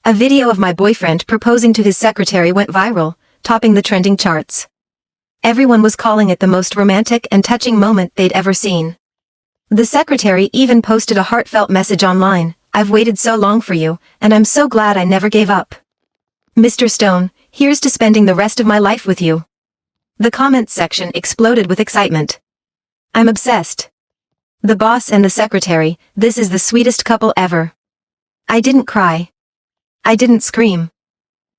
A video of my boyfriend proposing to his secretary went viral, topping the trending charts. Everyone was calling it the most romantic and touching moment they'd ever seen. The secretary even posted a heartfelt message online: "I've waited so long for you, and I'm so glad I never gave up. Mr. Stone, here's to spending the rest of my life with you." The comments section exploded with excitement. "I'm obsessed. The boss and the secretary, this is the sweetest couple ever." I didn't cry. I didn't scream.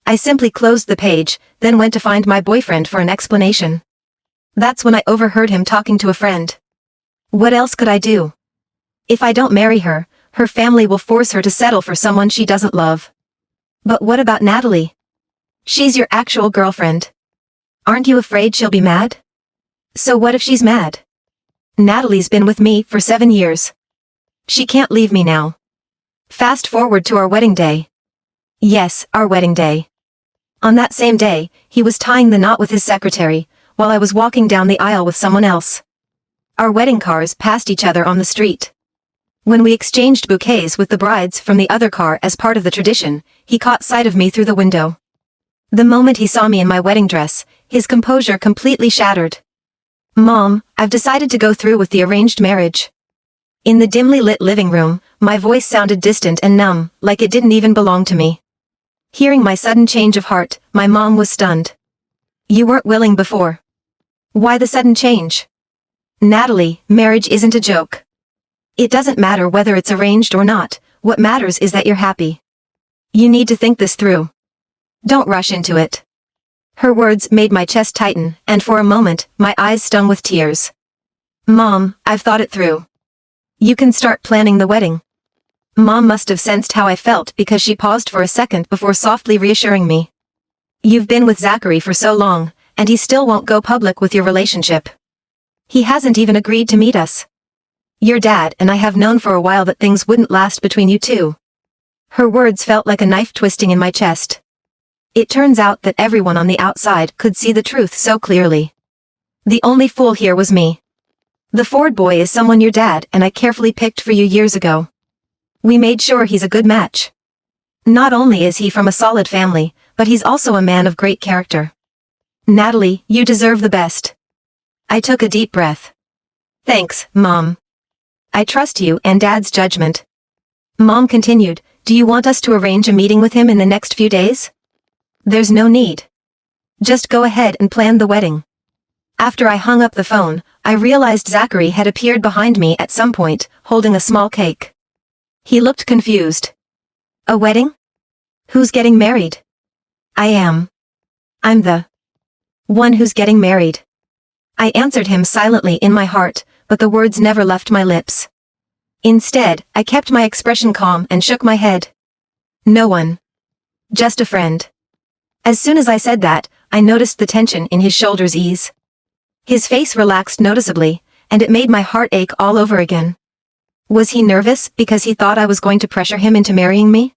I simply closed the page, then went to find my boyfriend for an explanation. That's when I overheard him talking to a friend. What else could I do? If I don't marry her, her family will force her to settle for someone she doesn't love. But what about Natalie? She's your actual girlfriend. Aren't you afraid she'll be mad? So what if she's mad? Natalie's been with me for 7 years. She can't leave me now. Fast forward to our wedding day. Yes, our wedding day. On that same day, he was tying the knot with his secretary, while I was walking down the aisle with someone else. Our wedding cars passed each other on the street. When we exchanged bouquets with the brides from the other car as part of the tradition, he caught sight of me through the window. The moment he saw me in my wedding dress, his composure completely shattered. "Mom, I've decided to go through with the arranged marriage." In the dimly lit living room, my voice sounded distant and numb, like it didn't even belong to me. Hearing my sudden change of heart, my mom was stunned. "You weren't willing before. Why the sudden change?" "Natalie, marriage isn't a joke. It doesn't matter whether it's arranged or not, what matters is that you're happy. You need to think this through. Don't rush into it." Her words made my chest tighten, and for a moment, my eyes stung with tears. "Mom, I've thought it through. You can start planning the wedding." Mom must have sensed how I felt because she paused for a second before softly reassuring me. "You've been with Zachary for so long, and he still won't go public with your relationship. He hasn't even agreed to meet us. Your dad and I have known for a while that things wouldn't last between you two." Her words felt like a knife twisting in my chest. It turns out that everyone on the outside could see the truth so clearly. The only fool here was me. The Ford boy is someone your dad and I carefully picked for you years ago. We made sure he's a good match. Not only is he from a solid family, but he's also a man of great character. Natalie, you deserve the best. I took a deep breath. Thanks, Mom. I trust you and Dad's judgment. Mom continued, "Do you want us to arrange a meeting with him in the next few days?" "There's no need. Just go ahead and plan the wedding." After I hung up the phone, I realized Zachary had appeared behind me at some point, holding a small cake. He looked confused. "A wedding? Who's getting married?" "I am. I'm the one who's getting married." I answered him silently in my heart, but the words never left my lips. Instead, I kept my expression calm and shook my head. "No one. Just a friend." As soon as I said that, I noticed the tension in his shoulders ease. His face relaxed noticeably, and it made my heart ache all over again. Was he nervous because he thought I was going to pressure him into marrying me?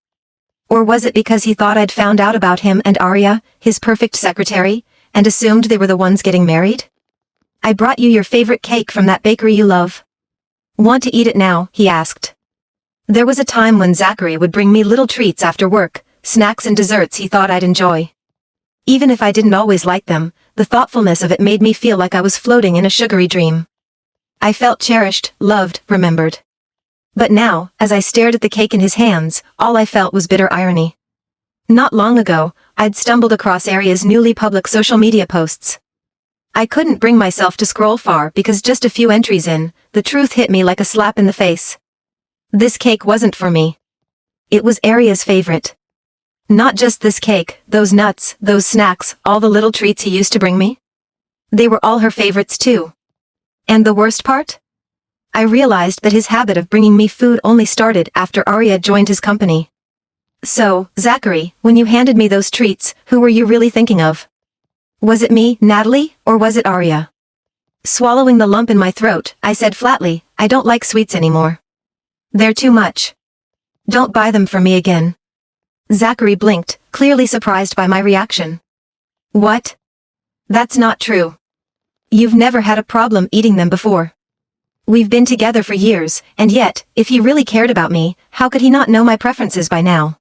Or was it because he thought I'd found out about him and Arya, his perfect secretary, and assumed they were the ones getting married? "I brought you your favorite cake from that bakery you love. Want to eat it now?" he asked. There was a time when Zachary would bring me little treats after work, snacks and desserts he thought I'd enjoy. Even if I didn't always like them, the thoughtfulness of it made me feel like I was floating in a sugary dream. I felt cherished, loved, remembered. But now, as I stared at the cake in his hands, all I felt was bitter irony. Not long ago, I'd stumbled across Arya's newly public social media posts. I couldn't bring myself to scroll far because just a few entries in, the truth hit me like a slap in the face. This cake wasn't for me. It was Arya's favorite. Not just this cake, those nuts, those snacks, all the little treats he used to bring me. They were all her favorites too. And the worst part? I realized that his habit of bringing me food only started after Arya joined his company. So, Zachary, when you handed me those treats, who were you really thinking of? Was it me, Natalie, or was it Arya? Swallowing the lump in my throat, I said flatly, "I don't like sweets anymore. They're too much. Don't buy them for me again." Zachary blinked, clearly surprised by my reaction. "What? That's not true. You've never had a problem eating them before. We've been together for years, and yet, if he really cared about me, how could he not know my preferences by now?"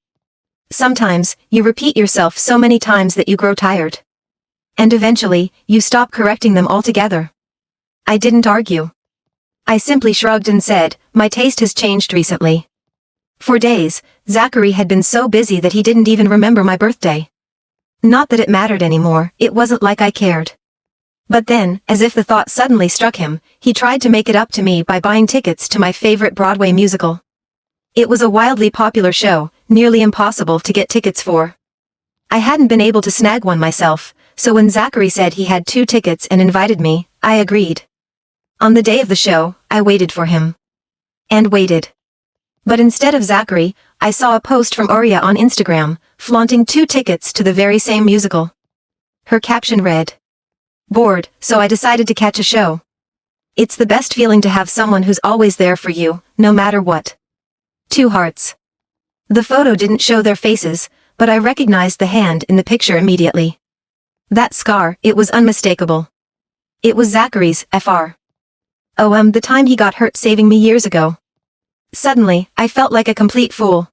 Sometimes, you repeat yourself so many times that you grow tired. And eventually, you stop correcting them altogether. I didn't argue. I simply shrugged and said, my taste has changed recently. For days, Zachary had been so busy that he didn't even remember my birthday. Not that it mattered anymore, it wasn't like I cared. But then, as if the thought suddenly struck him, he tried to make it up to me by buying tickets to my favorite Broadway musical. It was a wildly popular show, nearly impossible to get tickets for. I hadn't been able to snag one myself, so when Zachary said he had 2 tickets and invited me, I agreed. On the day of the show, I waited for him. And waited. But instead of Zachary, I saw a post from Other on Instagram, flaunting 2 tickets to the very same musical. Her caption read, "Bored, so I decided to catch a show. It's the best feeling to have someone who's always there for you, no matter what. 2 hearts." The photo didn't show their faces, but I recognized the hand in the picture immediately. That scar, it was unmistakable. It was Zachary's, Fr. The time he got hurt saving me years ago. Suddenly, I felt like a complete fool.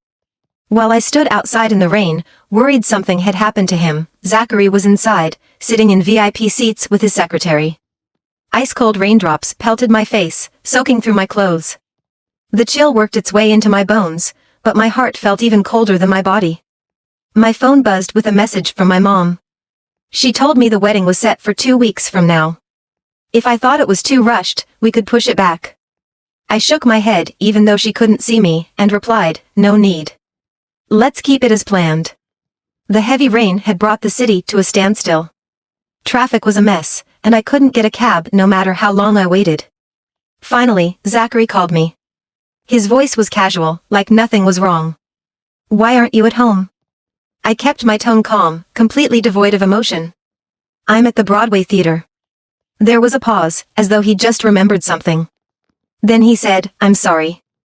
While I stood outside in the rain, worried something had happened to him, Zachary was inside, sitting in VIP seats with his secretary. Ice-cold raindrops pelted my face, soaking through my clothes. The chill worked its way into my bones, but my heart felt even colder than my body. My phone buzzed with a message from my mom. She told me the wedding was set for 2 weeks from now. If I thought it was too rushed, we could push it back. I shook my head even though she couldn't see me, and replied, no need. Let's keep it as planned. The heavy rain had brought the city to a standstill. Traffic was a mess, and I couldn't get a cab no matter how long I waited. Finally, Zachary called me. His voice was casual, like nothing was wrong. Why aren't you at home? I kept my tone calm, completely devoid of emotion. I'm at the Broadway theater. There was a pause, as though he'd just remembered something. Then he said, I'm sorry.